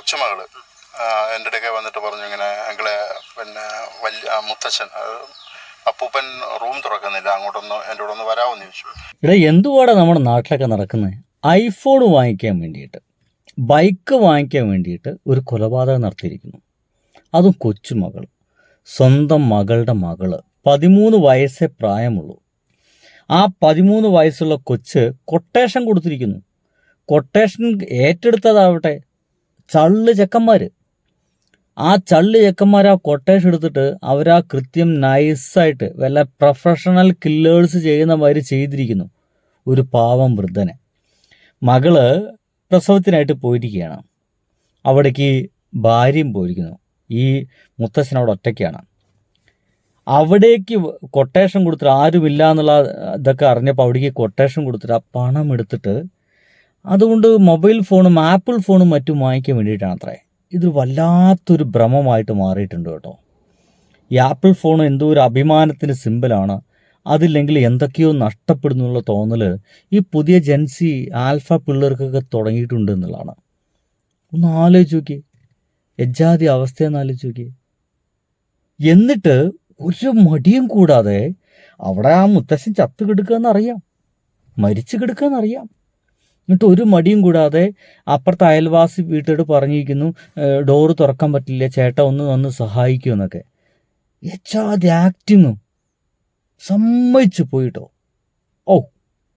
കൊച്ചുമകള് എൻ്റെ അടുക്കെ വന്നിട്ട് പറഞ്ഞു ഇങ്ങനെ എങ്ങളെ പിന്നെ മുത്തച്ഛൻ അപ്പൂപ്പൻ റൂം തുറക്കുന്നില്ല, അങ്ങോട്ടൊന്ന് എൻ്റെ കൂടെ ഒന്ന് വരാമെന്ന് ചോദിച്ചു. ഇവിടെ എന്തുവാടാ നമ്മുടെ നാട്ടിലൊക്കെ നടക്കുന്നത്? ഐഫോൺ വാങ്ങിക്കാൻ വേണ്ടിയിട്ട്, ബൈക്ക് വാങ്ങിക്കാൻ വേണ്ടിയിട്ട് ഒരു കൊലപാതകം നടത്തിയിരിക്കുന്നു. അതും കൊച്ചുമകൾ, സ്വന്തം മകളുടെ മകള്. 13 വയസ്സേ പ്രായമുള്ളൂ. ആ 13 വയസ്സുള്ള കൊച്ച് കൊട്ടേഷൻ കൊടുത്തിരിക്കുന്നു. കൊട്ടേഷൻ ഏറ്റെടുത്തതാവട്ടെ ചള്ള് ചെക്കന്മാർ. ആ ചള്ള് ചെക്കന്മാർ ആ കൊട്ടേഷൻ എടുത്തിട്ട് അവരാ കൃത്യം നൈസായിട്ട് വല്ല പ്രൊഫഷണൽ കില്ലേഴ്സ് ചെയ്യുന്ന മാതിരി ചെയ്തിരിക്കുന്നു ഒരു പാവം വൃദ്ധനെ. മകള് പ്രസവത്തിനായിട്ട് പോയിരിക്കുകയാണ്. അവിടേക്ക് ഭാര്യയും പോയിരിക്കുന്നു. ഈ മുത്തശ്ശൻ അവിടെ ഒറ്റയ്ക്കാണ്. അവിടേക്ക് കൊട്ടേഷൻ കൊടുത്തിട്ട് ആരുമില്ല എന്നുള്ള ഇതൊക്കെ അറിഞ്ഞപ്പോൾ അവിടേക്ക് കൊട്ടേഷൻ കൊടുത്തിട്ട് ആ പണം എടുത്തിട്ട് അതുകൊണ്ട് മൊബൈൽ ഫോണും ആപ്പിൾ ഫോണും മറ്റും വാങ്ങിക്കാൻ വേണ്ടിയിട്ടാണ് അത്രേ. ഇത് വല്ലാത്തൊരു ഭ്രമമായിട്ട് മാറിയിട്ടുണ്ട് കേട്ടോ. ഈ ആപ്പിൾ ഫോൺ എന്തോ ഒരു അഭിമാനത്തിൻ്റെ സിമ്പിളാണ്. അതില്ലെങ്കിൽ എന്തൊക്കെയോ നഷ്ടപ്പെടുന്നുള്ള തോന്നൽ ഈ പുതിയ ജെൻസി ആൽഫ പിള്ളേർക്കൊക്കെ തുടങ്ങിയിട്ടുണ്ട് എന്നുള്ളതാണ്. ഒന്ന് ആലോചിച്ച് നോക്കി, എജാതി അവസ്ഥയെന്ന് ആലോചിച്ച് നോക്കി. എന്നിട്ട് ഒരു മടിയും കൂടാതെ അവിടെ ആ മുത്തശ്ശൻ ചത്ത് കിടക്കുകയെന്നറിയാം, മരിച്ചു കിടക്കുകയെന്നറിയാം. എന്നിട്ട് ഒരു മടിയും കൂടാതെ അപ്പുറത്തെ അയൽവാസി വീട്ടോട് പറഞ്ഞിരിക്കുന്നു ഡോറ് തുറക്കാൻ പറ്റില്ല ചേട്ടാ ഒന്ന് വന്ന് സഹായിക്കുമെന്നൊക്കെ. എച്ചാതി ആക്ടിങ്ങും സമ്മതിച്ചു പോയിട്ടോ. ഓ